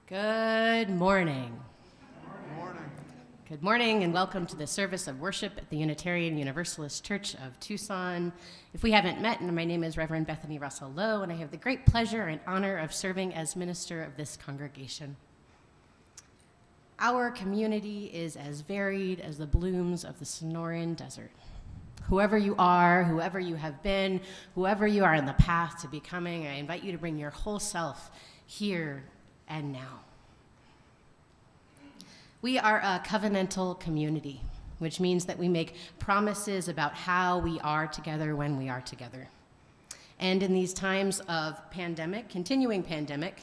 Good morning. Good morning. Good morning and welcome to the service of worship at the Unitarian Universalist Church of Tucson. If we haven't met, my name is Reverend Bethany Russell Lowe, and I have the great pleasure and honor of serving as minister of this congregation. Our community is as varied as the blooms of the Sonoran Desert. Whoever you are, whoever you have been, whoever you are on the path to becoming, I invite you to bring your whole self here and now. We are a covenantal community, which means that we make promises about how we are together when we are together. And in these times of pandemic, continuing pandemic,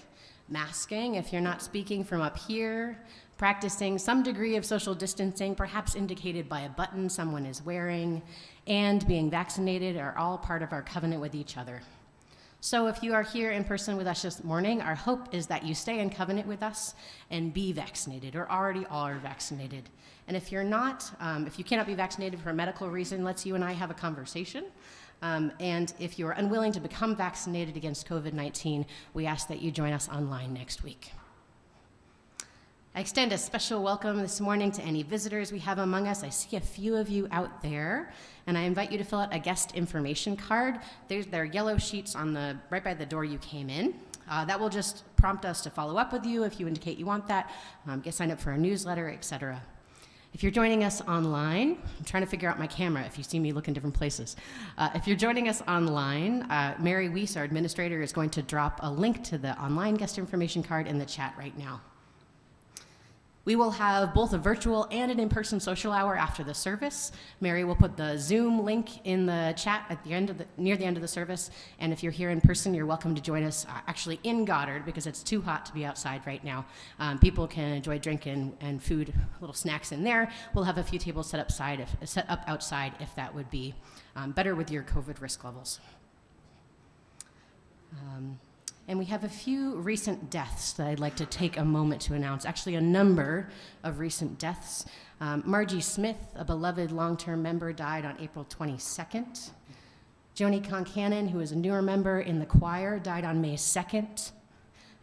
masking, if you're not speaking from up here, practicing some degree of social distancing, perhaps indicated by a button someone is wearing, and being vaccinated are all part of our covenant with each other. So if you are here in person with us this morning, our hope is that you stay in covenant with us and be vaccinated, or already are vaccinated. And if you're not, if you cannot be vaccinated for a medical reason, let's you and I have a conversation. And if you are unwilling to become vaccinated against COVID-19, we ask that you join us online next week. I extend a special welcome this morning to any visitors we have among us. I see a few of you out there, and I invite you to fill out a guest information card. There are yellow sheets on right by the door you came in. That will just prompt us to follow up with you if you indicate you want that, get signed up for a newsletter, etc. If you're joining us online, I'm trying to figure out my camera if you see me look in different places. If you're joining us online, Mary Weiss, our administrator, is going to drop a link to the online guest information card in the chat right now. We will have both a virtual and an in-person social hour after the service. Mary will put the Zoom link in the chat at the end near the end of the service. And if you're here in person, you're welcome to join us actually in Goddard because it's too hot to be outside right now. People can enjoy drink and food, little snacks in there. We'll have a few tables set up outside if that would be better with your COVID risk levels. And we have a few recent deaths that I'd like to take a moment to announce, actually a number of recent deaths. Margie Smith, a beloved long-term member, died on April 22nd. Joni Concannon, who is a newer member in the choir, died on May 2nd.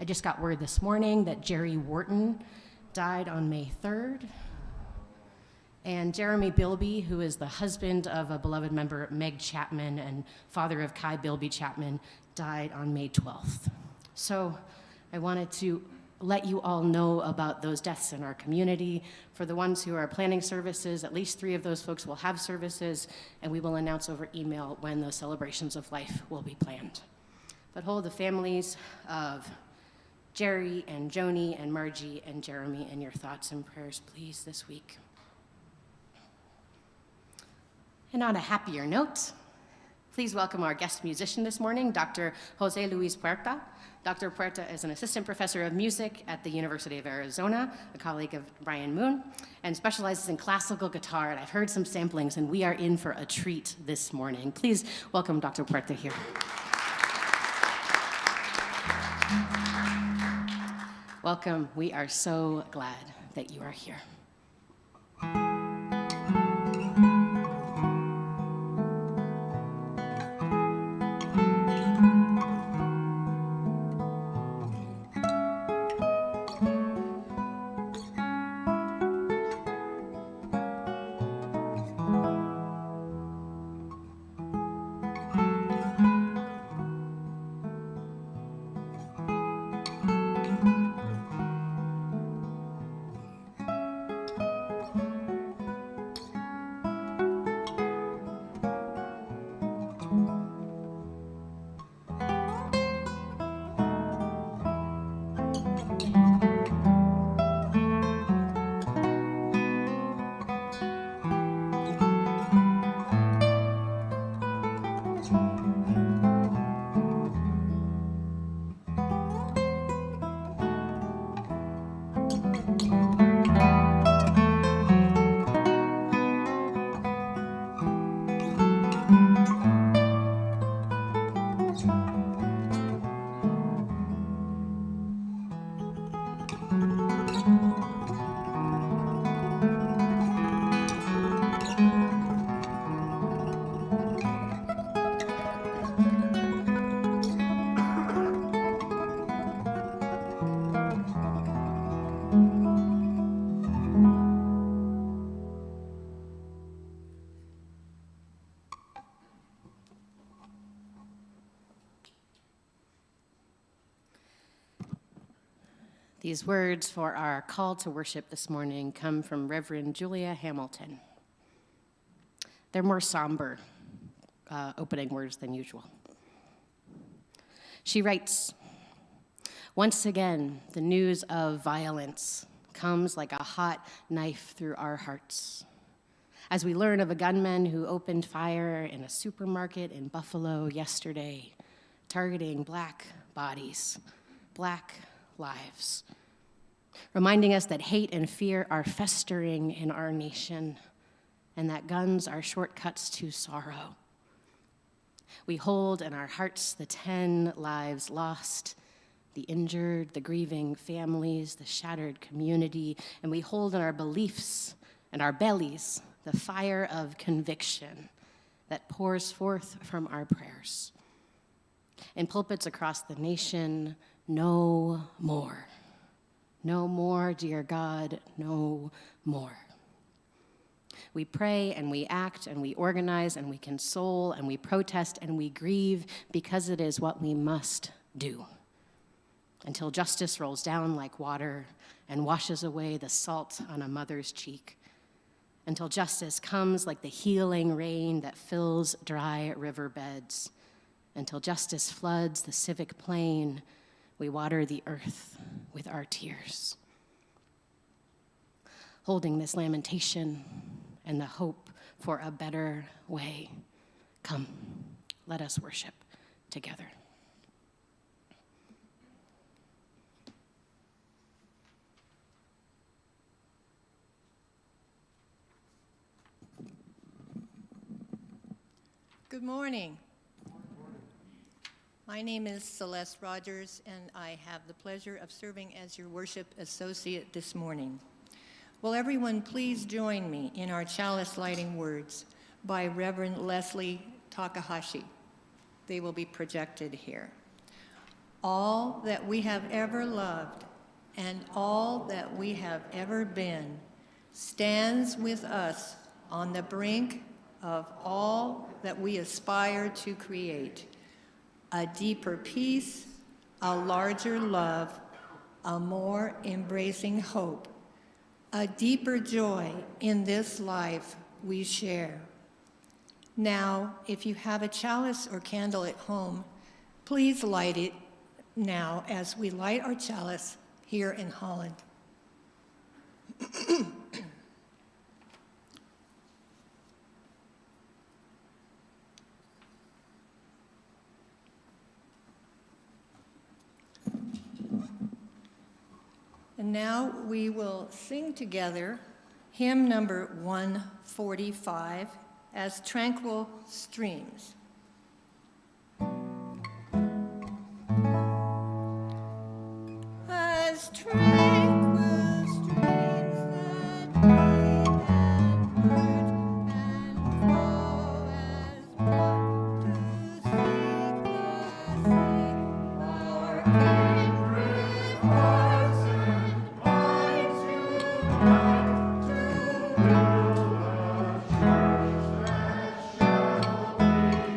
I just got word this morning that Jerry Wharton died on May 3rd. And Jeremy Bilby, who is the husband of a beloved member, Meg Chapman, and father of Kai Bilby Chapman, died on May 12th. So I wanted to let you all know about those deaths in our community. For the ones who are planning services, at least 3 of those folks will have services, and we will announce over email when those celebrations of life will be planned. But hold the families of Jerry and Joni and Margie and Jeremy in your thoughts and prayers, please, this week. And on a happier note, please welcome our guest musician this morning, Dr. Jose Luis Puerta. Dr. Puerta is an assistant professor of music at the University of Arizona, a colleague of Brian Moon, and specializes in classical guitar. And I've heard some samplings, and we are in for a treat this morning. Please welcome Dr. Puerta here. Welcome. We are so glad that you are here. These words for our call to worship this morning come from Reverend Julia Hamilton. They're more somber opening words than usual. She writes, "Once again, the news of violence comes like a hot knife through our hearts. As we learn of a gunman who opened fire in a supermarket in Buffalo yesterday, targeting Black bodies, Black lives, reminding us that hate and fear are festering in our nation and that guns are shortcuts to sorrow. We hold in our hearts the 10 lives lost, the injured, the grieving families, the shattered community, and we hold in our beliefs and our bellies the fire of conviction that pours forth from our prayers. In pulpits across the nation, no more. No more, dear God, no more. We pray and we act and we organize and we console and we protest and we grieve because it is what we must do. Until justice rolls down like water and washes away the salt on a mother's cheek. Until justice comes like the healing rain that fills dry riverbeds. Until justice floods the civic plain, we water the earth with our tears. Holding this lamentation and the hope for a better way, come, let us worship together." Good morning. My name is Celeste Rogers, and I have the pleasure of serving as your worship associate this morning. Will everyone please join me in our chalice lighting words by Reverend Leslie Takahashi. They will be projected here. All that we have ever loved and all that we have ever been stands with us on the brink of all that we aspire to create. A deeper peace, a larger love, a more embracing hope, a deeper joy in this life we share. Now, if you have a chalice or candle at home, please light it now as we light our chalice here in Holland. And now we will sing together hymn number 145 as Tranquil Streams. As tranquil streams that bathe and purge and flow as one to seek the sea, our kindred hearts and minds unite to build a church that shall be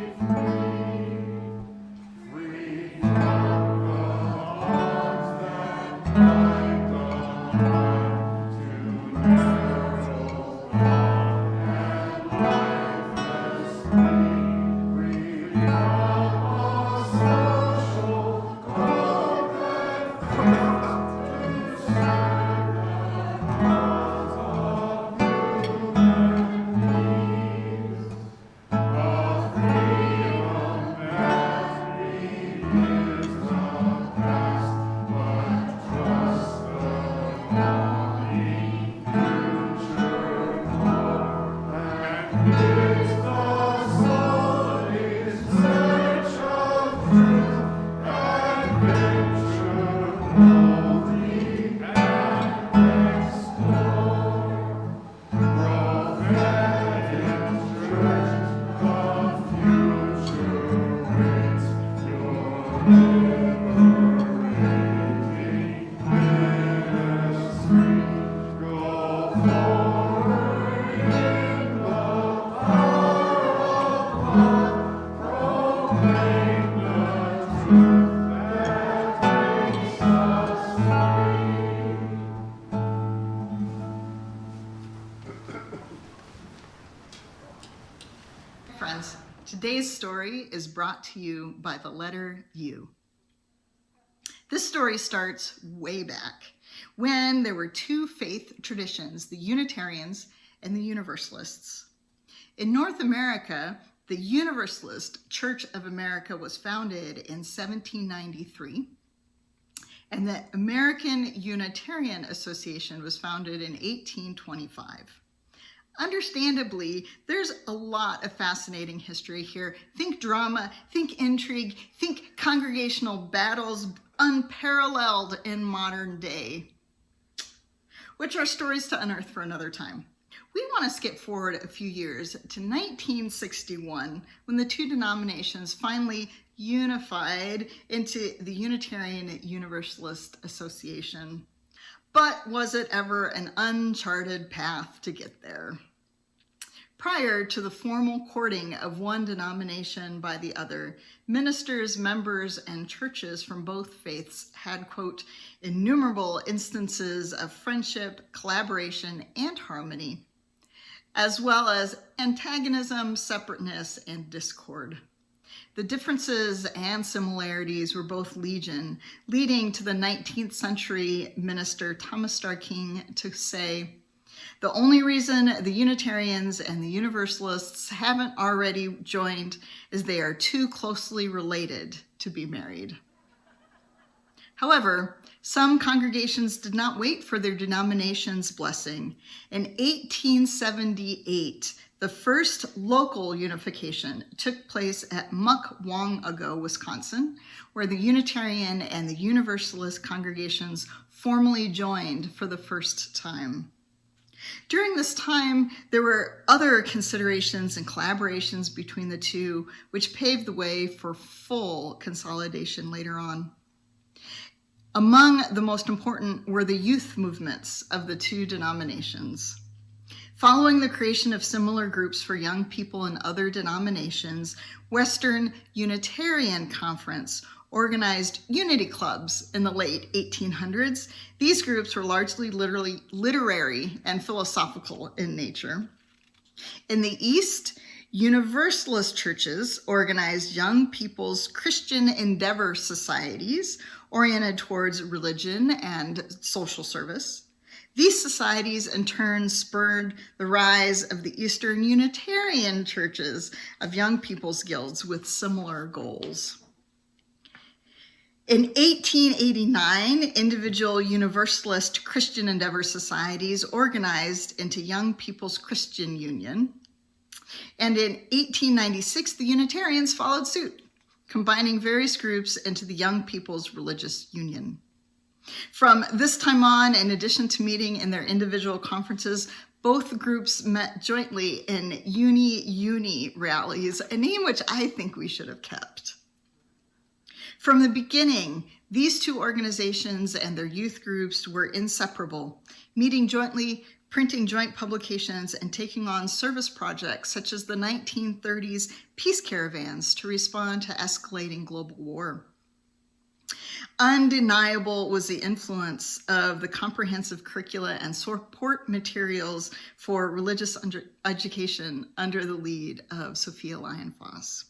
today's story is brought to you by the letter U. This story starts way back when there were two faith traditions, the Unitarians and the Universalists. In North America, the Universalist Church of America was founded in 1793, and the American Unitarian Association was founded in 1825. Understandably, there's a lot of fascinating history here. Think drama, think intrigue, think congregational battles unparalleled in modern day, which are stories to unearth for another time. We want to skip forward a few years to 1961, when the two denominations finally unified into the Unitarian Universalist Association. But was it ever an uncharted path to get there? Prior to the formal courting of one denomination by the other, ministers, members, and churches from both faiths had, quote, innumerable instances of friendship, collaboration, and harmony, as well as antagonism, separateness, and discord. The differences and similarities were both legion, leading to the 19th century minister Thomas Starr King to say, the only reason the Unitarians and the Universalists haven't already joined is they are too closely related to be married. However, some congregations did not wait for their denomination's blessing. In 1878, the first local unification took place at Muckwonago, Wisconsin, where the Unitarian and the Universalist congregations formally joined for the first time. During this time, there were other considerations and collaborations between the two, which paved the way for full consolidation later on. Among the most important were the youth movements of the two denominations. Following the creation of similar groups for young people in other denominations, Western Unitarian Conference organized unity clubs in the late 1800s. These groups were largely literary and philosophical in nature. In the East, Universalist churches organized young people's Christian endeavor societies oriented towards religion and social service. These societies in turn spurred the rise of the Eastern Unitarian churches of young people's guilds with similar goals. In 1889, individual Universalist Christian Endeavor societies organized into Young People's Christian Union. And in 1896, the Unitarians followed suit, combining various groups into the Young People's Religious Union. From this time on, in addition to meeting in their individual conferences, both groups met jointly in uni rallies, a name which I think we should have kept. From the beginning, these two organizations and their youth groups were inseparable, meeting jointly, printing joint publications, and taking on service projects such as the 1930s peace caravans to respond to escalating global war. Undeniable was the influence of the comprehensive curricula and support materials for religious education under the lead of Sophia Lyon-Foss.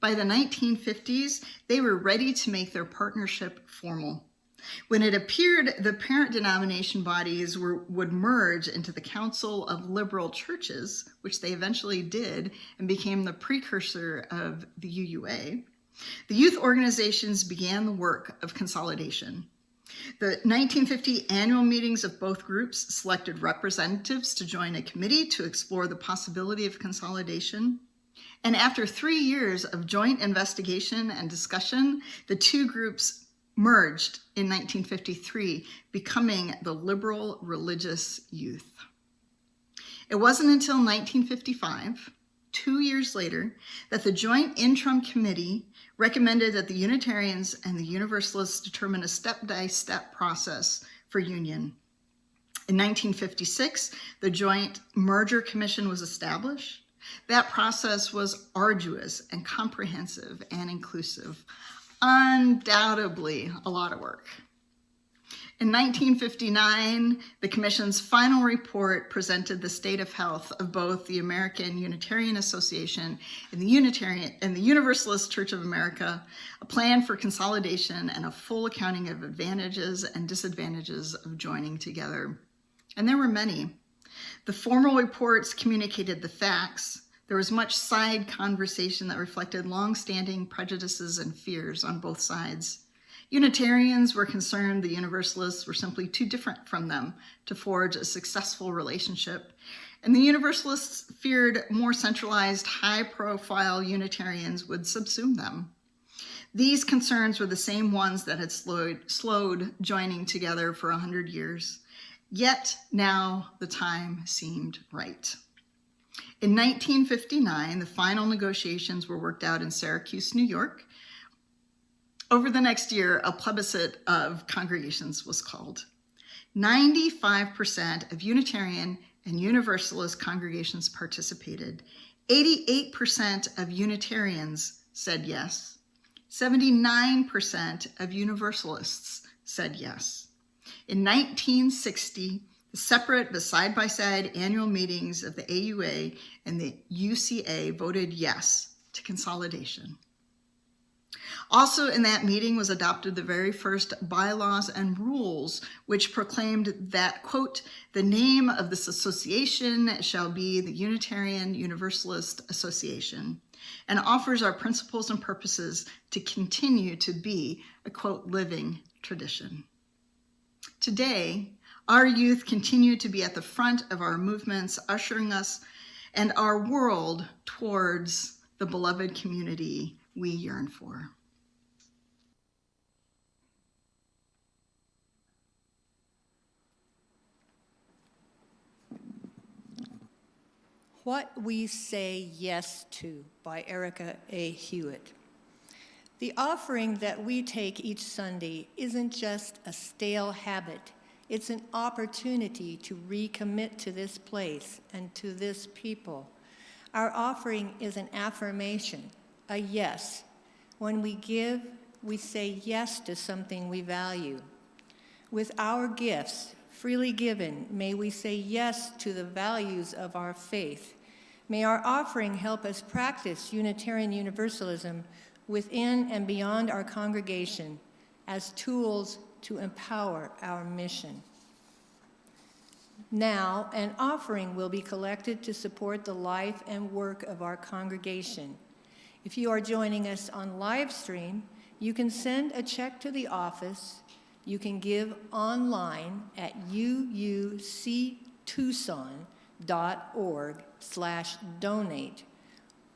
By the 1950s, they were ready to make their partnership formal. When it appeared the parent denomination bodies would merge into the Council of Liberal Churches, which they eventually did and became the precursor of the UUA, the youth organizations began the work of consolidation. The 1950 annual meetings of both groups selected representatives to join a committee to explore the possibility of consolidation. And after 3 years of joint investigation and discussion, the two groups merged in 1953, becoming the Liberal Religious Youth. It wasn't until 1955, 2 years later, that the Joint Interim Committee recommended that the Unitarians and the Universalists determine a step-by-step process for union. In 1956, the Joint Merger Commission was established. That process was arduous and comprehensive and inclusive. Undoubtedly a lot of work. In 1959, the Commission's final report presented the state of health of both the American Unitarian Association and the Universalist Church of America, a plan for consolidation and a full accounting of advantages and disadvantages of joining together. And there were many. The formal reports communicated the facts. There was much side conversation that reflected long-standing prejudices and fears on both sides. Unitarians were concerned the Universalists were simply too different from them to forge a successful relationship, and the Universalists feared more centralized, high-profile Unitarians would subsume them. These concerns were the same ones that had slowed joining together for 100 years, yet now the time seemed right. In 1959, the final negotiations were worked out in Syracuse, New York. Over the next year, a plebiscite of congregations was called. 95% of Unitarian and Universalist congregations participated. 88% of Unitarians said yes. 79% of Universalists said yes. In 1960, the separate but side-by-side annual meetings of the AUA and the UCA voted yes to consolidation. Also in that meeting was adopted the very first bylaws and rules, which proclaimed that, quote, the name of this association shall be the Unitarian Universalist Association, and offers our principles and purposes to continue to be a, quote, living tradition. Today, our youth continue to be at the front of our movements, ushering us and our world towards the beloved community we yearn for. What We Say Yes To by Erica A. Hewitt. The offering that we take each Sunday isn't just a stale habit. It's an opportunity to recommit to this place and to this people. Our offering is an affirmation, a yes. When we give, we say yes to something we value. With our gifts, freely given, may we say yes to the values of our faith. May our offering help us practice Unitarian Universalism within and beyond our congregation as tools to empower our mission. Now, an offering will be collected to support the life and work of our congregation. If you are joining us on live stream, you can send a check to the office. You can give online at uuctucson.org/donate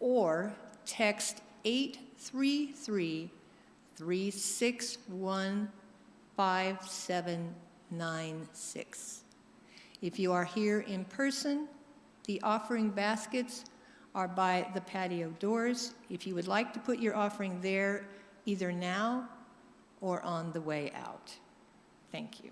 or text 833-361-5796. If you are here in person, the offering baskets are by the patio doors. If you would like to put your offering there, either now or on the way out. Thank you.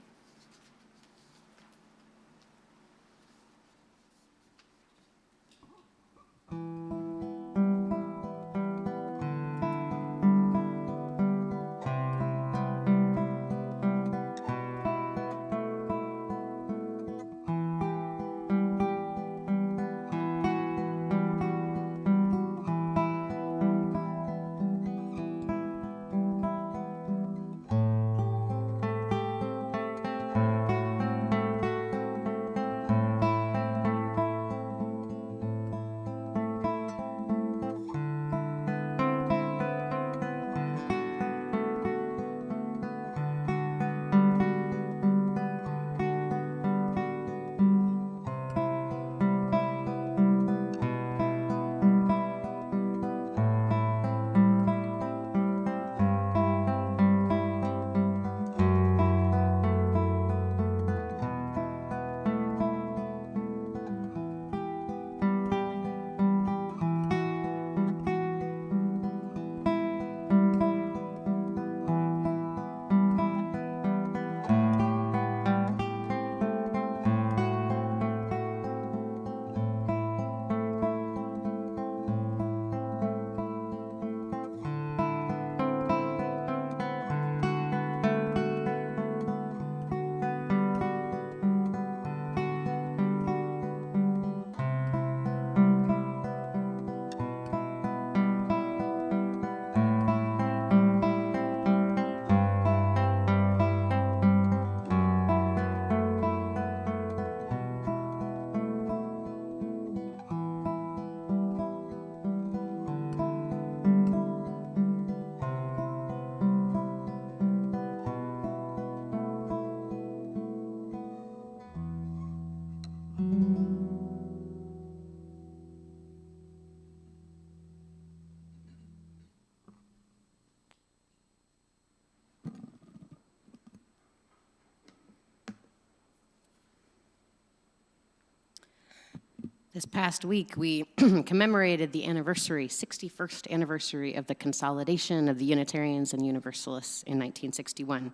This past week, we commemorated the 61st anniversary of the consolidation of the Unitarians and Universalists in 1961.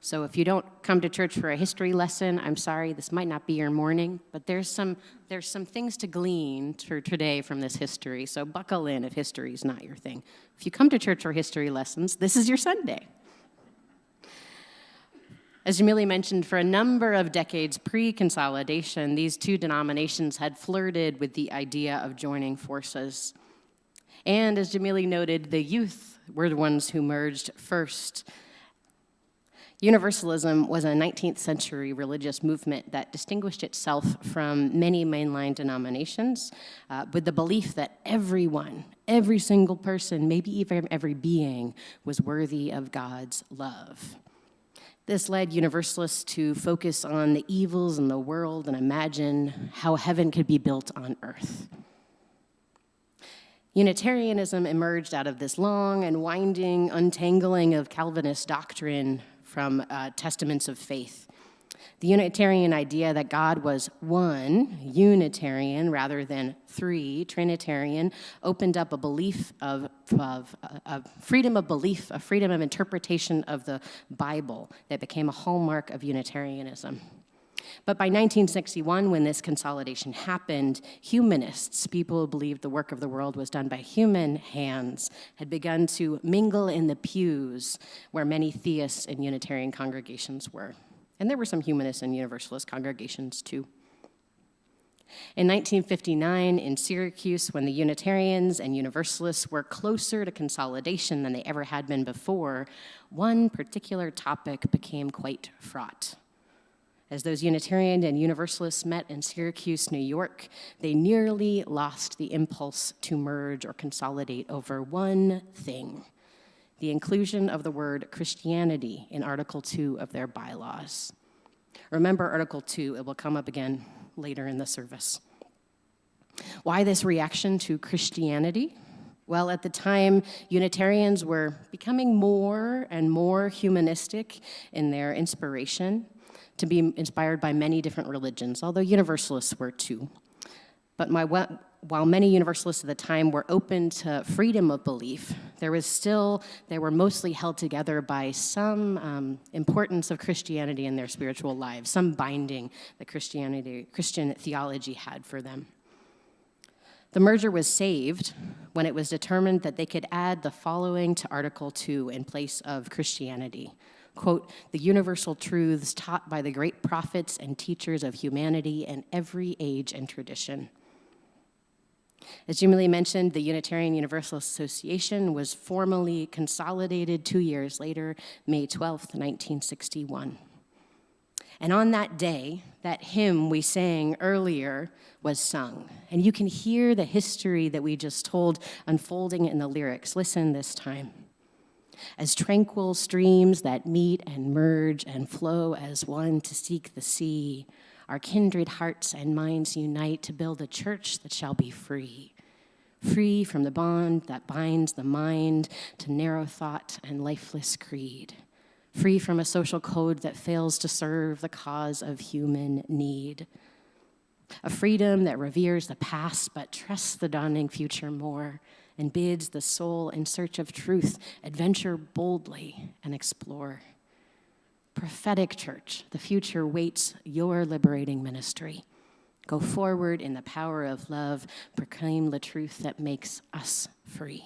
So if you don't come to church for a history lesson, I'm sorry, this might not be your morning, but there's some things to glean for today from this history, so buckle in if history is not your thing. If you come to church for history lessons, this is your Sunday. As Jamili mentioned, for a number of decades pre-consolidation, these two denominations had flirted with the idea of joining forces. And as Jamili noted, the youth were the ones who merged first. Universalism was a 19th century religious movement that distinguished itself from many mainline denominations with the belief that everyone, every single person, maybe even every being, was worthy of God's love. This led Universalists to focus on the evils in the world and imagine how heaven could be built on earth. Unitarianism emerged out of this long and winding untangling of Calvinist doctrine from testaments of faith. The Unitarian idea that God was one, Unitarian, rather than three, Trinitarian, opened up a belief of freedom of belief, a freedom of interpretation of the Bible that became a hallmark of Unitarianism. But by 1961, when this consolidation happened, humanists, people who believed the work of the world was done by human hands, had begun to mingle in the pews where many theists and Unitarian congregations were. And there were some humanist and Universalist congregations too. In 1959, in Syracuse, when the Unitarians and Universalists were closer to consolidation than they ever had been before, one particular topic became quite fraught. As those Unitarian and Universalists met in Syracuse, New York, they nearly lost the impulse to merge or consolidate over one thing: the inclusion of the word Christianity in Article 2 of their bylaws. Remember Article 2, it will come up again later in the service. Why this reaction to Christianity? Well, at the time, Unitarians were becoming more and more humanistic in their inspiration, to be inspired by many different religions, although Universalists were too. But while many Universalists at the time were open to freedom of belief, they were mostly held together by some importance of Christianity in their spiritual lives, some binding that Christian theology had for them. The merger was saved when it was determined that they could add the following to Article 2 in place of Christianity. Quote, the universal truths taught by the great prophets and teachers of humanity in every age and tradition. As Jamili mentioned, the Unitarian Universalist Association was formally consolidated 2 years later, May 12th, 1961. And on that day, that hymn we sang earlier was sung. And you can hear the history that we just told unfolding in the lyrics. Listen this time. As tranquil streams that meet and merge and flow as one to seek the sea, our kindred hearts and minds unite to build a church that shall be free. Free from the bond that binds the mind to narrow thought and lifeless creed. Free from a social code that fails to serve the cause of human need. A freedom that reveres the past but trusts the dawning future more and bids the soul in search of truth adventure boldly and explore. Prophetic church, the future waits your liberating ministry. Go forward in the power of love, proclaim the truth that makes us free.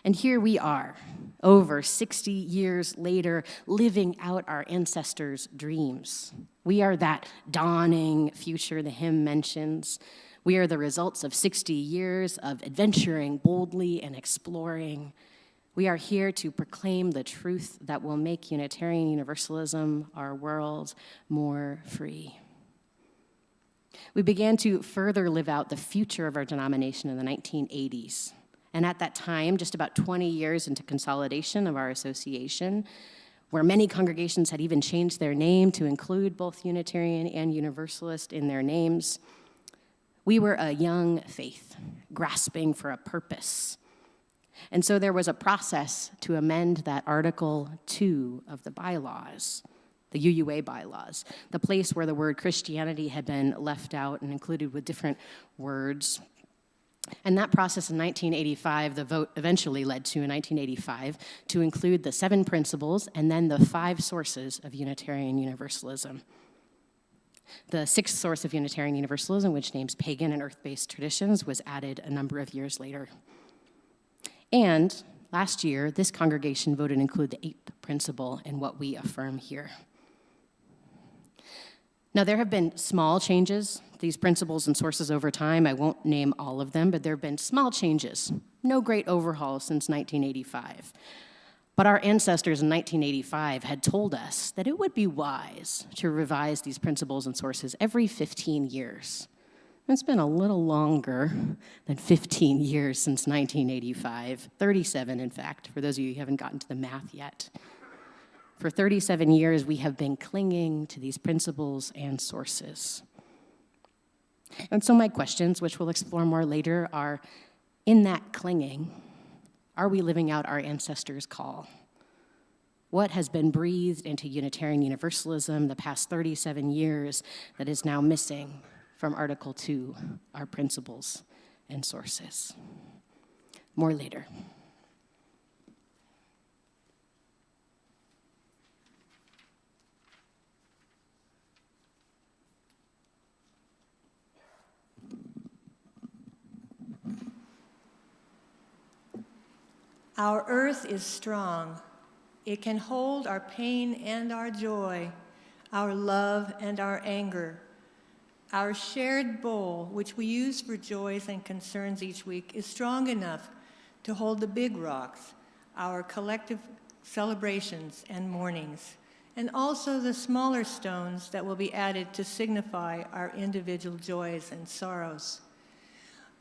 And here we are, over 60 years later, living out our ancestors' dreams. We are that dawning future the hymn mentions. We are the results of 60 years of adventuring boldly and exploring. We are here to proclaim the truth that will make Unitarian Universalism, our world, more free. We began to further live out the future of our denomination in the 1980s. And at that time, just about 20 years into consolidation of our association, where many congregations had even changed their name to include both Unitarian and Universalist in their names, we were a young faith, grasping for a purpose. And so there was a process to amend that Article 2 of the bylaws. the UUA bylaws, the place where the word Christianity had been left out and included with different words. And that process in 1985, the vote eventually led to in 1985, to include the 7 principles and then the 5 sources of Unitarian Universalism. The 6th source of Unitarian Universalism, which names pagan and earth-based traditions, was added a number of years later. And last year, this congregation voted to include the 8th principle in what we affirm here. Now, there have been small changes, these principles and sources over time. I won't name all of them, but there have been small changes. No great overhaul since 1985. But our ancestors in 1985 had told us that it would be wise to revise these principles and sources every 15 years. It's been a little longer than 15 years since 1985, 37 in fact, for those of you who haven't gotten to the math yet. For 37 years, we have been clinging to these principles and sources. And so my questions, which we'll explore more later, are, in that clinging, are we living out our ancestors' call? What has been breathed into Unitarian Universalism the past 37 years that is now missing from Article 2, our principles and sources? More later. Our earth is strong. It can hold our pain and our joy, our love and our anger. Our shared bowl, which we use for joys and concerns each week, is strong enough to hold the big rocks, our collective celebrations and mournings, and also the smaller stones that will be added to signify our individual joys and sorrows.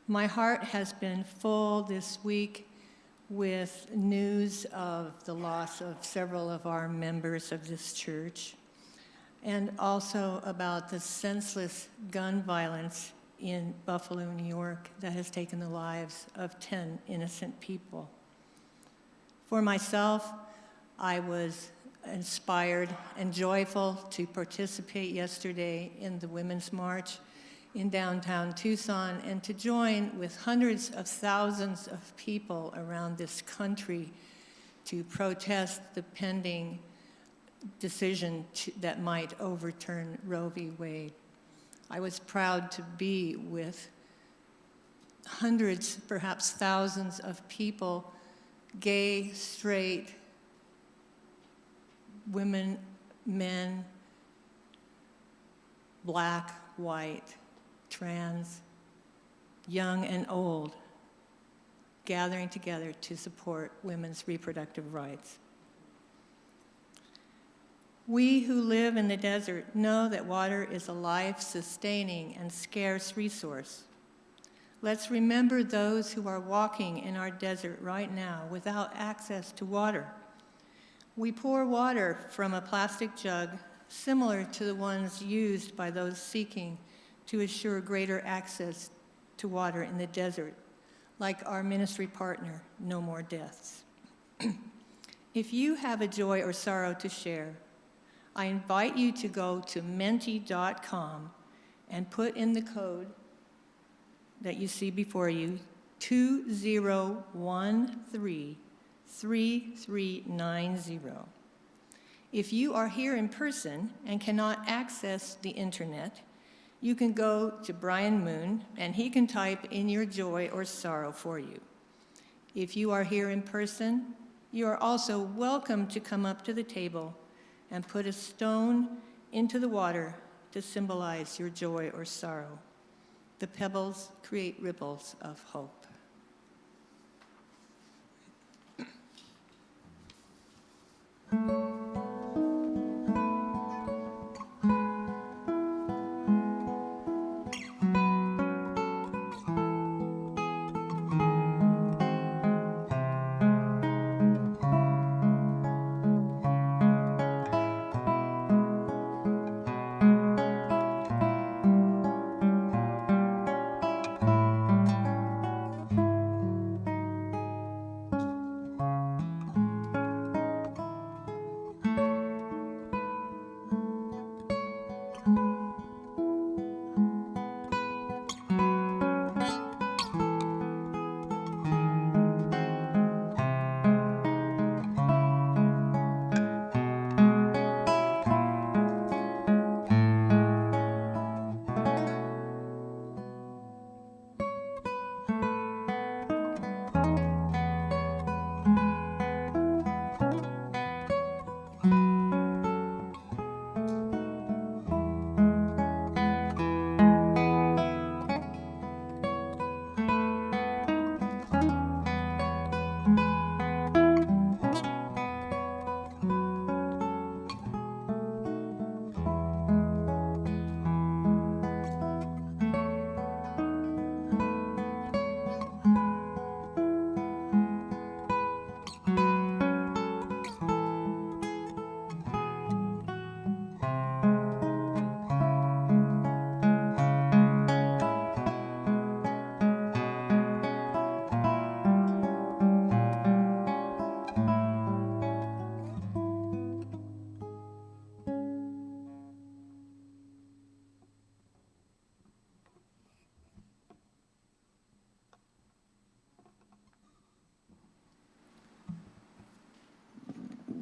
My heart has been full this week with news of the loss of several of our members of this church, and also about the senseless gun violence in Buffalo, New York, that has taken the lives of 10 innocent people. For myself, I was inspired and joyful to participate yesterday in the Women's March in downtown Tucson, and to join with hundreds of thousands of people around this country to protest the pending decision that might overturn Roe v. Wade. I was proud to be with hundreds, perhaps thousands of people, gay, straight, women, men, black, white, trans, young and old, gathering together to support women's reproductive rights. We who live in the desert know that water is a life-sustaining and scarce resource. Let's remember those who are walking in our desert right now without access to water. We pour water from a plastic jug similar to the ones used by those seeking to assure greater access to water in the desert, like our ministry partner, No More Deaths. If you have a joy or sorrow to share, I invite you to go to menti.com and put in the code that you see before you, 2013-3390. If you are here in person and cannot access the internet, you can go to Brian Moon, and he can type in your joy or sorrow for you. If you are here in person, you are also welcome to come up to the table and put a stone into the water to symbolize your joy or sorrow. The pebbles create ripples of hope.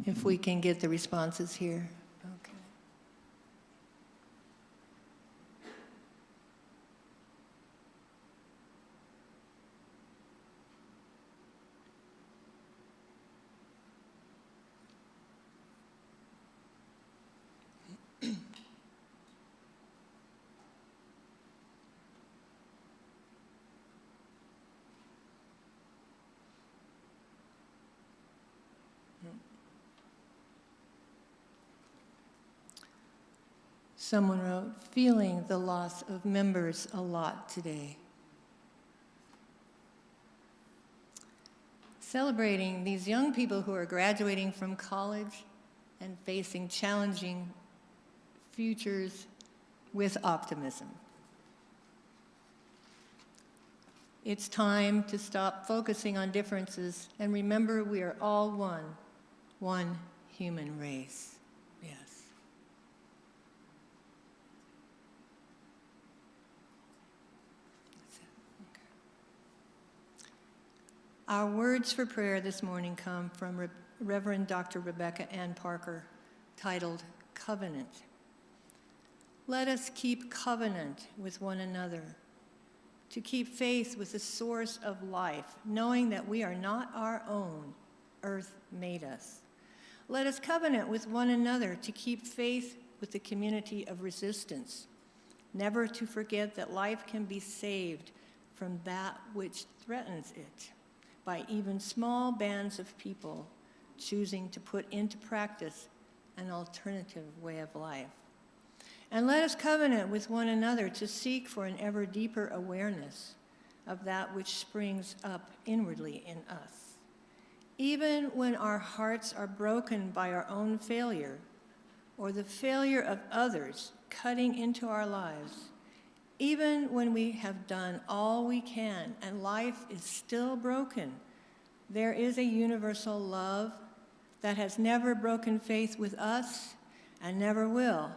If we can get the responses here. Okay. Someone wrote, feeling the loss of members a lot today. Celebrating these young people who are graduating from college and facing challenging futures with optimism. It's time to stop focusing on differences and remember we are all one human race. Yes. That's it. Okay. Our words for prayer this morning come from Reverend Dr. Rebecca Ann Parker, titled Covenant. Let us keep covenant with one another, to keep faith with the source of life, knowing that we are not our own, earth made us. Let us covenant with one another to keep faith with the community of resistance, never to forget that life can be saved from that which threatens it by even small bands of people choosing to put into practice an alternative way of life. And let us covenant with one another to seek for an ever deeper awareness of that which springs up inwardly in us. Even when our hearts are broken by our own failure or the failure of others cutting into our lives, even when we have done all we can and life is still broken, there is a universal love that has never broken faith with us and never will.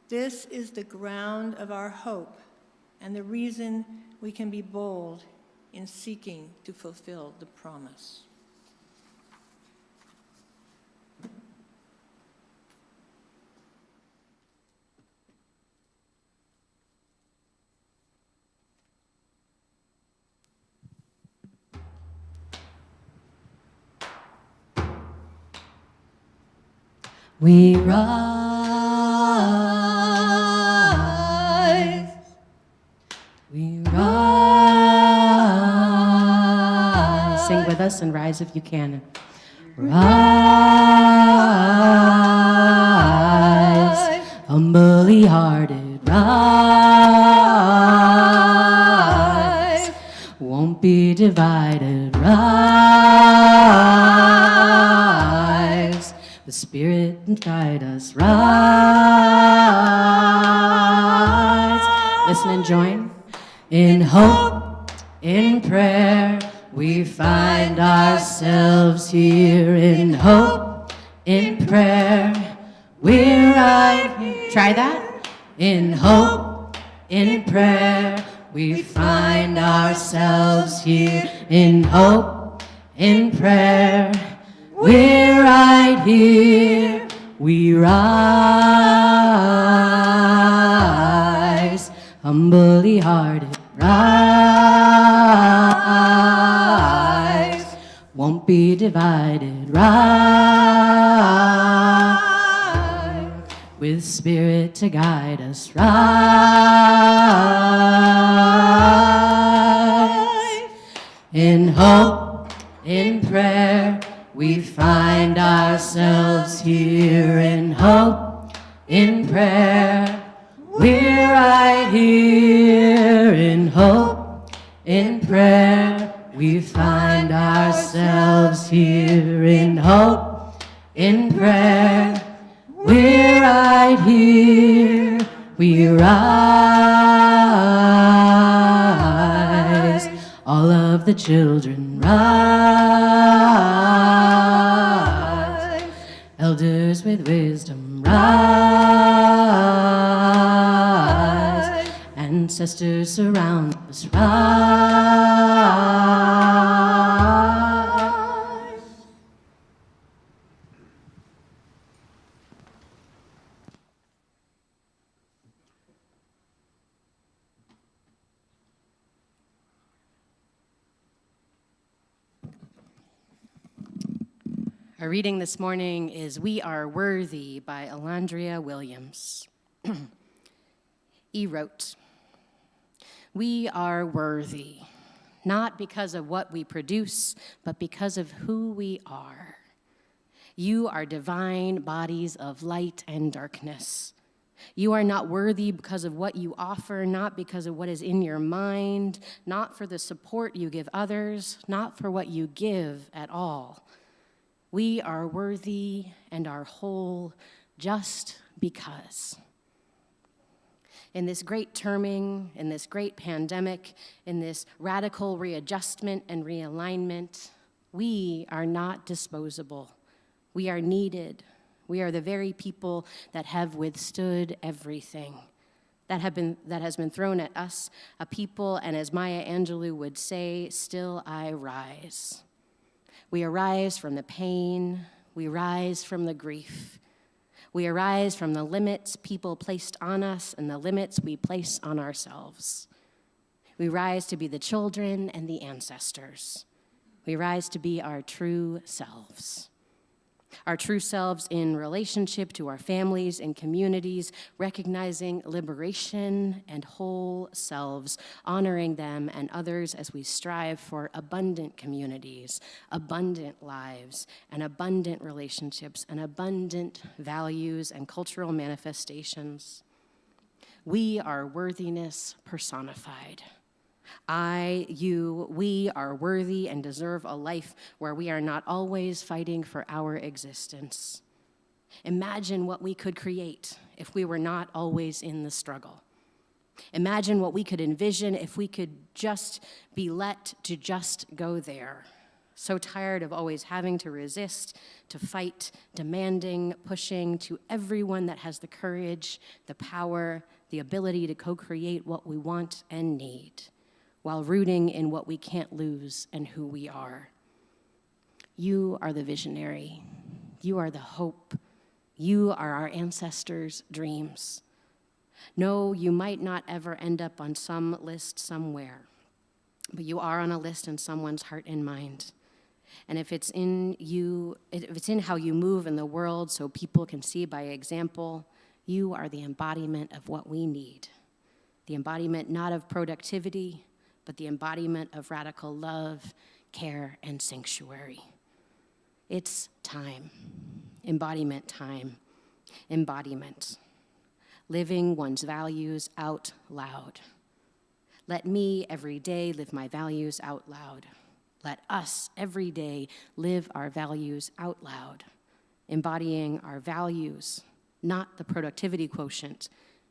This is the ground of our hope and the reason we can be bold in seeking to fulfill the promise. We rise, we rise. Sing with us and rise if you can. Rise, humbly hearted, rise, won't be divided, rise. The Spirit and guide us, rise. Listen and join. In hope, in prayer, we find ourselves here. In hope, in prayer, we're right here. Try that. In hope, in prayer, we find ourselves here. In hope, in prayer, we're right here, we rise, humbly hearted, rise, won't be divided, rise, with Spirit to guide us, rise, in hope, in prayer, we find ourselves here. In hope, in prayer, we're right here. In hope, in prayer, we find ourselves here. In hope, in prayer, we're right here. We rise, all of the children rise, elders with wisdom rise, ancestors surround us rise. Our reading this morning is We Are Worthy by Alandria Williams. E wrote, "We are worthy, not because of what we produce, but because of who we are. You are divine bodies of light and darkness. You are not worthy because of what you offer, not because of what is in your mind, not for the support you give others, not for what you give at all. We are worthy and are whole just because." In this great terming, in this great pandemic, in this radical readjustment and realignment, we are not disposable. We are needed. We are the very people that have withstood everything that has been thrown at us, a people, and as Maya Angelou would say, still I rise. We arise from the pain. We rise from the grief. We arise from the limits people placed on us and the limits we place on ourselves. We rise to be the children and the ancestors. We rise to be our true selves. Our true selves in relationship to our families and communities, recognizing liberation and whole selves, honoring them and others as we strive for abundant communities, abundant lives, and abundant relationships, and abundant values and cultural manifestations. We are worthiness personified. I, you, we are worthy and deserve a life where we are not always fighting for our existence. Imagine what we could create if we were not always in the struggle. Imagine what we could envision if we could just be let to just go there. So tired of always having to resist, to fight, demanding, pushing to everyone that has the courage, the power, the ability to co-create what we want and need, while rooting in what we can't lose and who we are. You are the visionary. You are the hope. You are our ancestors' dreams. No, you might not ever end up on some list somewhere, but you are on a list in someone's heart and mind. And if it's in you, if it's in how you move in the world so people can see by example, you are the embodiment of what we need. The embodiment not of productivity, but the embodiment of radical love, care, and sanctuary. It's time. Embodiment time. Embodiment. Living one's values out loud. Let me every day live my values out loud. Let us every day live our values out loud. Embodying our values, not the productivity quotient,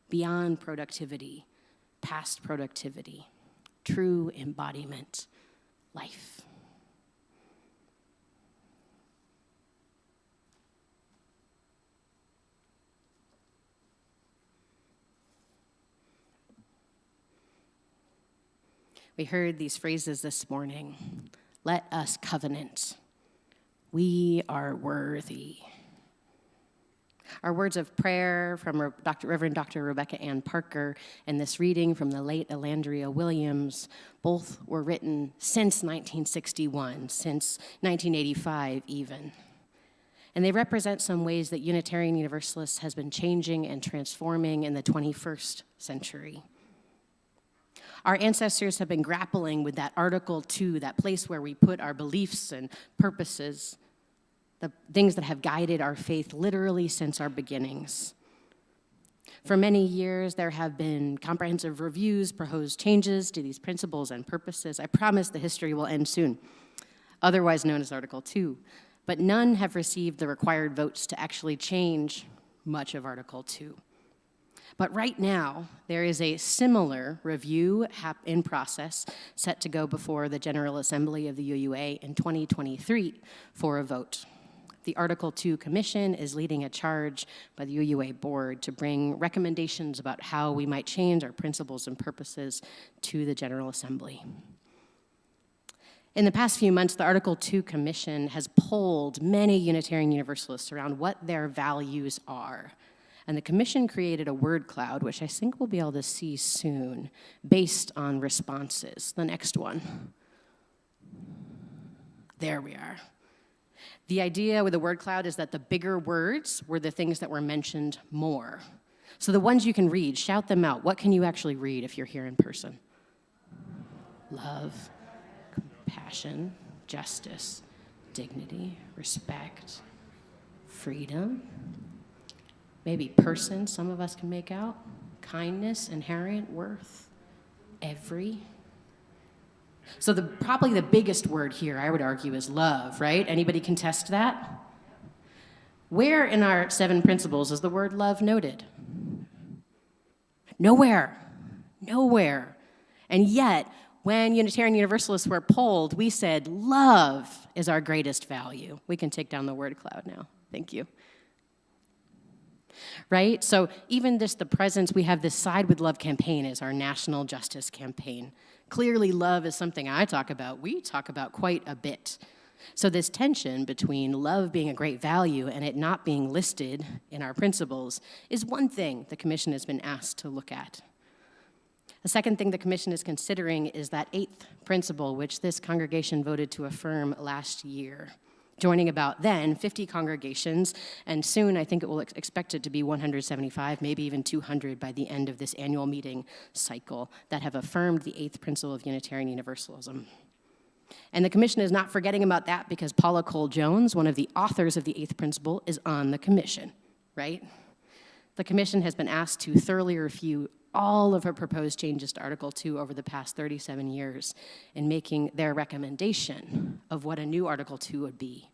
beyond productivity, past productivity. True embodiment, life. We heard these phrases this morning. Let us covenant. We are worthy. Our words of prayer from Reverend Dr. Rebecca Ann Parker and this reading from the late Alandria Williams, both were written since 1961, since 1985 even. And they represent some ways that Unitarian Universalists has been changing and transforming in the 21st century. Our ancestors have been grappling with that Article 2, that place where we put our beliefs and purposes, the things that have guided our faith literally since our beginnings. For many years, there have been comprehensive reviews, proposed changes to these principles and purposes. I promise the history will end soon, otherwise known as Article 2. But none have received the required votes to actually change much of Article 2. But right now, there is a similar review in process set to go before the General Assembly of the UUA in 2023 for a vote. The Article 2 Commission is leading a charge by the UUA board to bring recommendations about how we might change our principles and purposes to the General Assembly. In the past few months, the Article 2 Commission has polled many Unitarian Universalists around what their values are. And the commission created a word cloud, which I think we'll be able to see soon, based on responses. The next one. There we are. The idea with the word cloud is that the bigger words were the things that were mentioned more. So the ones you can read, shout them out. What can you actually read if you're here in person? Love, compassion, justice, dignity, respect, freedom, maybe person, some of us can make out, kindness, inherent worth, every. So probably the biggest word here, I would argue, is love, right? Anybody contest that? Where in our 7 principles is the word love noted? Nowhere. Nowhere. And yet, when Unitarian Universalists were polled, we said love is our greatest value. We can take down the word cloud now. Thank you. Right? So even the presence, we have this Side with Love campaign as our national justice campaign. Clearly, love is something I talk about. We talk about quite a bit. So this tension between love being a great value and it not being listed in our principles is one thing the Commission has been asked to look at. The second thing the Commission is considering is that 8th principle, which this congregation voted to affirm last year, joining about then 50 congregations, and soon I think it will expect it to be 175, maybe even 200 by the end of this annual meeting cycle that have affirmed the 8th principle of Unitarian Universalism. And the Commission is not forgetting about that because Paula Cole-Jones, one of the authors of the 8th principle, is on the Commission, right? The Commission has been asked to thoroughly review all of her proposed changes to Article 2 over the past 37 years in making their recommendation of what a new Article 2 would be.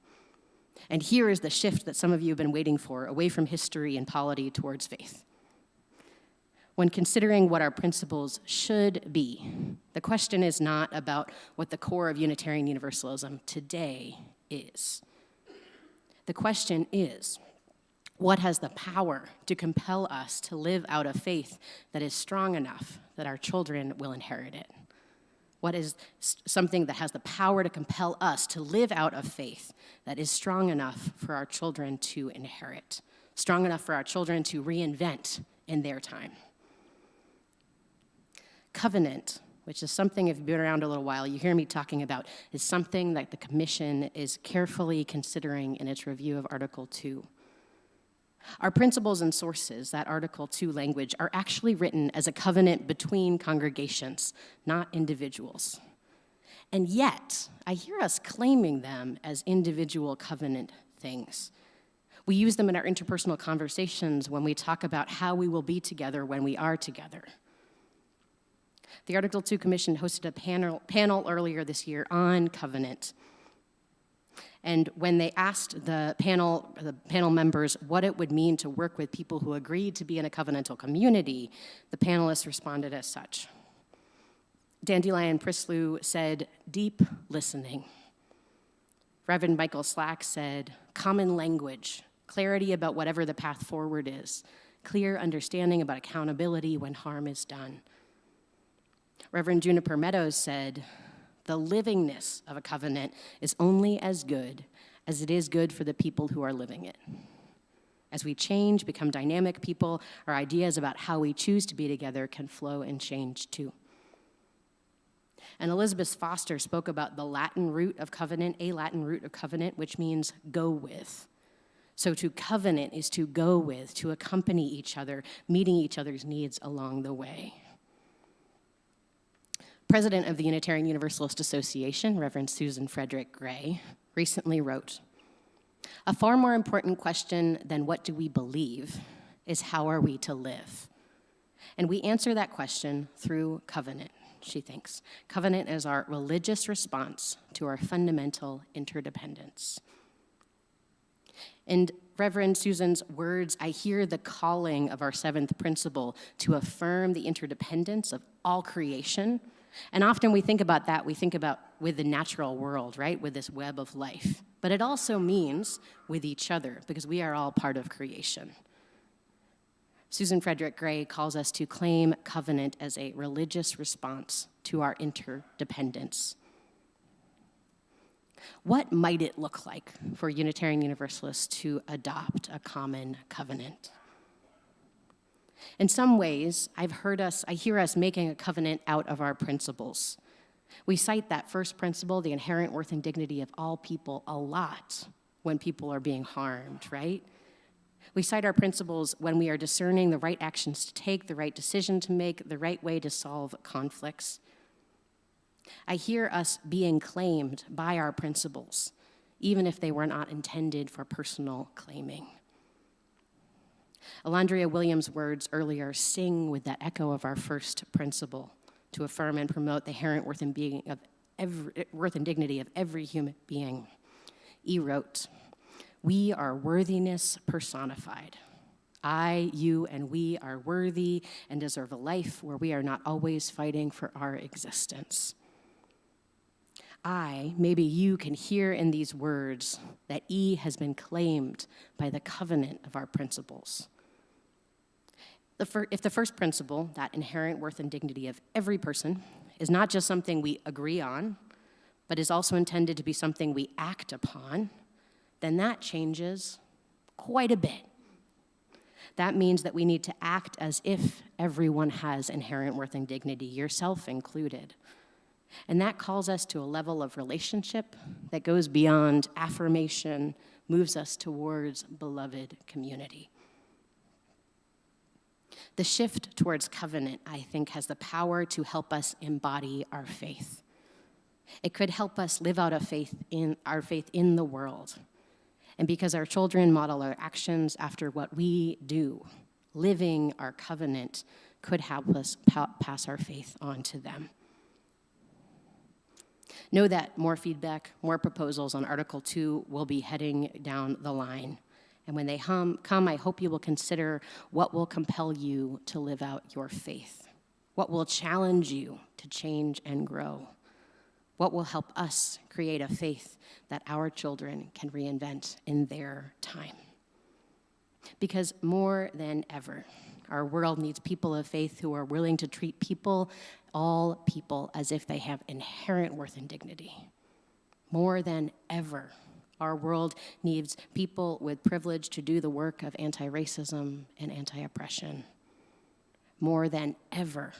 And here is the shift that some of you have been waiting for, away from history and polity towards faith. When considering what our principles should be, the question is not about what the core of Unitarian Universalism today is. The question is, what has the power to compel us to live out a faith that is strong enough that our children will inherit it? What is something that has the power to compel us to live out a faith that is strong enough for our children to inherit, strong enough for our children to reinvent in their time? Covenant, which is something, if you've been around a little while, you hear me talking about, is something that the Commission is carefully considering in its review of Article 2. Our principles and sources, that Article 2 language, are actually written as a covenant between congregations, not individuals. And yet, I hear us claiming them as individual covenant things. We use them in our interpersonal conversations when we talk about how we will be together when we are together. The Article 2 Commission hosted a panel earlier this year on covenant. And when they asked the panel members what it would mean to work with people who agreed to be in a covenantal community, the panelists responded as such. Dandelion Prislew said, deep listening. Reverend Michael Slack said, common language, clarity about whatever the path forward is, clear understanding about accountability when harm is done. Reverend Juniper Meadows said, the livingness of a covenant is only as good as it is good for the people who are living it. As we change, become dynamic people, our ideas about how we choose to be together can flow and change too. And Elizabeth Foster spoke about the Latin root of covenant, a Latin root of covenant, which means go with. So to covenant is to go with, to accompany each other, meeting each other's needs along the way. President of the Unitarian Universalist Association, Reverend Susan Frederick Gray, recently wrote, a far more important question than what do we believe is how are we to live? And we answer that question through covenant, she thinks. Covenant is our religious response to our fundamental interdependence. In Reverend Susan's words, I hear the calling of our 7th principle to affirm the interdependence of all creation. And often we think about that, we think about with the natural world, right, with this web of life. But it also means with each other, because we are all part of creation. Susan Frederick Gray calls us to claim covenant as a religious response to our interdependence. What might it look like for Unitarian Universalists to adopt a common covenant? In some ways, I hear us making a covenant out of our principles. We cite that first principle, the inherent worth and dignity of all people, a lot when people are being harmed, right? We cite our principles when we are discerning the right actions to take, the right decision to make, the right way to solve conflicts. I hear us being claimed by our principles, even if they were not intended for personal claiming. Alondria Williams' words earlier sing with that echo of our first principle, to affirm and promote the inherent worth and dignity of every human being. E wrote, "We are worthiness personified. I, you, and we are worthy and deserve a life where we are not always fighting for our existence." Maybe you can hear in these words that E has been claimed by the covenant of our principles. If the first principle, that inherent worth and dignity of every person, is not just something we agree on, but is also intended to be something we act upon, then that changes quite a bit. That means that we need to act as if everyone has inherent worth and dignity, yourself included. And that calls us to a level of relationship that goes beyond affirmation, moves us towards beloved community. The shift towards covenant, I think, has the power to help us embody our faith. It could help us live out our faith in the world. And because our children model our actions after what we do, living our covenant could help us pass our faith on to them. Know that more feedback, more proposals on Article 2 will be heading down the line. And when they come, I hope you will consider what will compel you to live out your faith, what will challenge you to change and grow, what will help us create a faith that our children can reinvent in their time. Because more than ever, our world needs people of faith who are willing to treat people, all people, as if they have inherent worth and dignity. More than ever, our world needs people with privilege to do the work of anti-racism and anti-oppression. More than ever,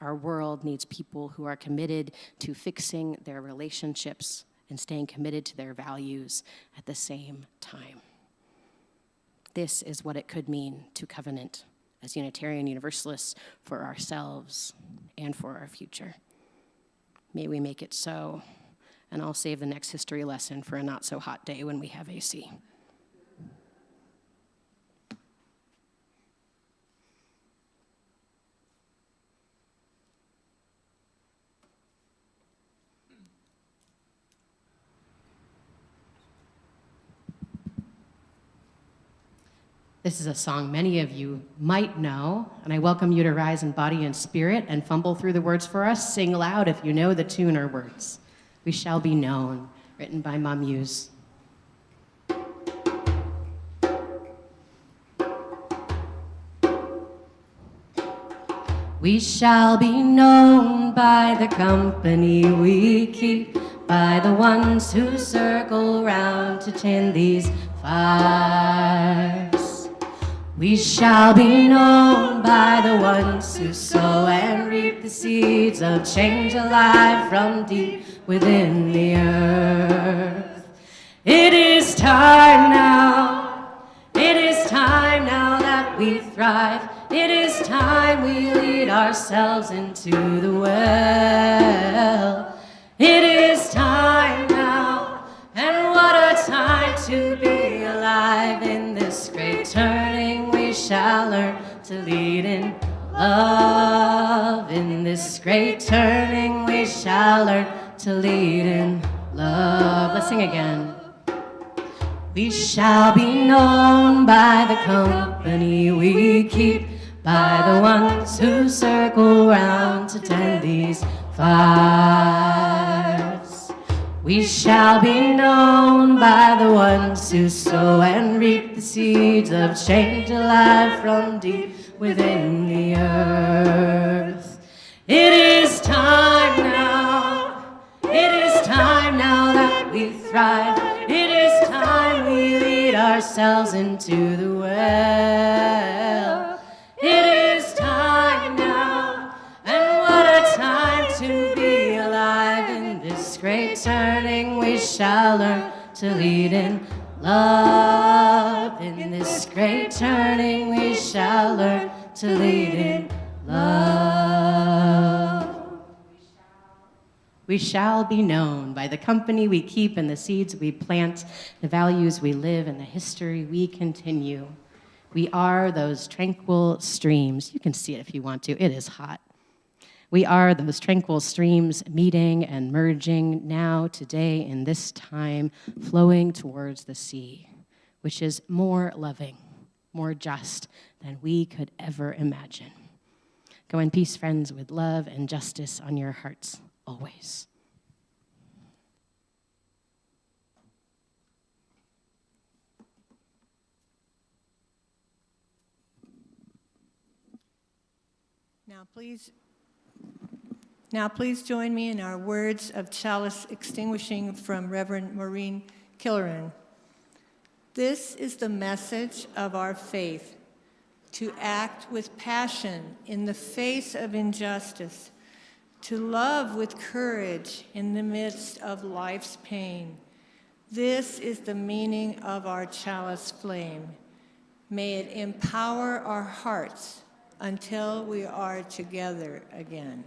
our world needs people who are committed to fixing their relationships and staying committed to their values at the same time. This is what it could mean to covenant as Unitarian Universalists for ourselves and for our future. May we make it so. And I'll save the next history lesson for a not-so-hot day when we have AC. This is a song many of you might know, and I welcome you to rise in body and spirit and fumble through the words for us. Sing loud if you know the tune or words. We Shall Be Known, written by Ma Muse. We shall be known by the company we keep, by the ones who circle round to tend these fires. We shall be known by the ones who sow and reap the seeds of change alive from deep within the earth. It is time now. It is time now that we thrive. It is time we lead ourselves into the well. It is time now, and what a time to be alive. In this great turning we shall learn to lead in love. In this great turning we shall learn to lead in love. Let's sing again. We shall be known by the company we keep, by the ones who circle round to tend these fires. We shall be known by the ones who sow and reap the seeds of change alive from deep within the earth. It is time now. It is time now that we thrive. It is time we lead ourselves into the well. It is time now, and what a time to be alive. In this great turning we shall learn to lead in love. In this great turning, we shall learn to lead in love. We shall be known by the company we keep and the seeds we plant, the values we live and the history we continue. We are those tranquil streams. You can see it if you want to. It is hot. We are those tranquil streams meeting and merging now, today, in this time, flowing towards the sea, which is more loving, more just than we could ever imagine. Go in peace, friends, with love and justice on your hearts always. Now please join me in our words of Chalice Extinguishing from Reverend Maureen, Killeron. This is the message of our faith, to act with passion in the face of injustice, to love with courage in the midst of life's pain. This is the meaning of our chalice flame. May it empower our hearts until we are together again.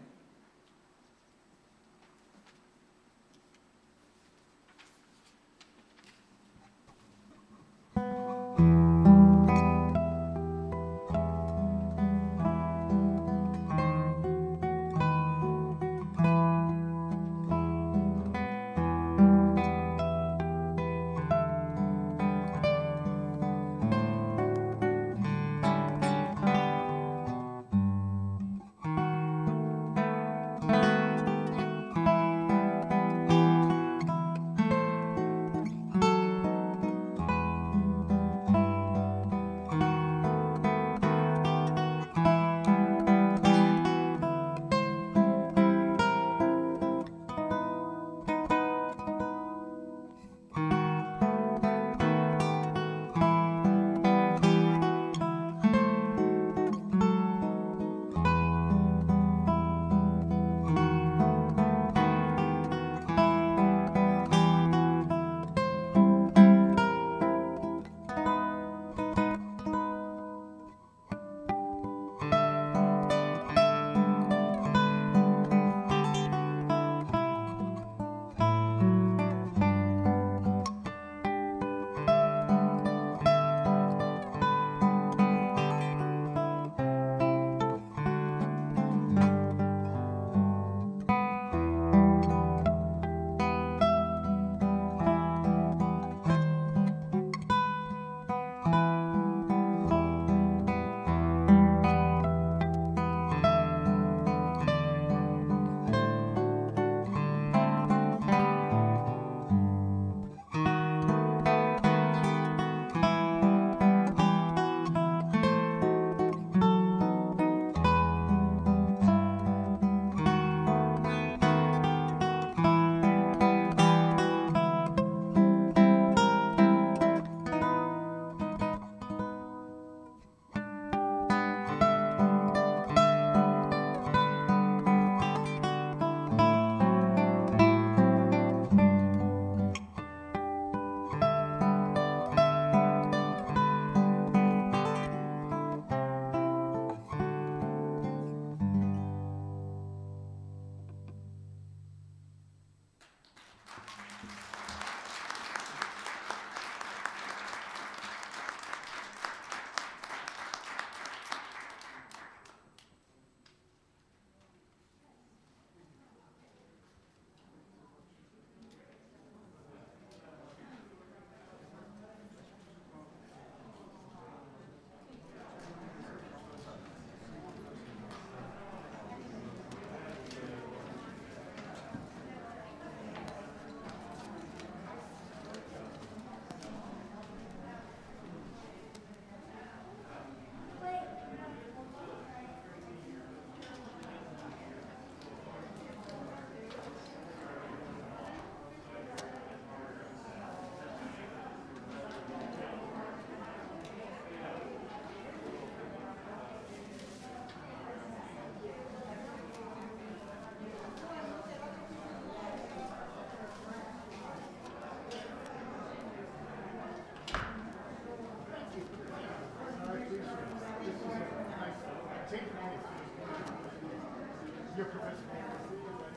Your professor?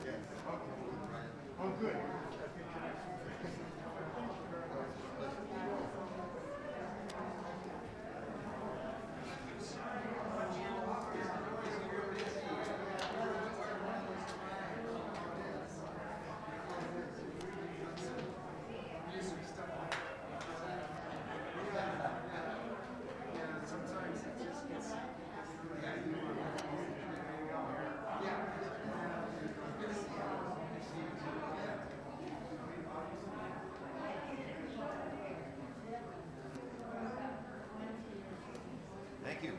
Yes. Okay. Oh, good. Thank you.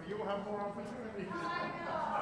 You'll have more opportunities.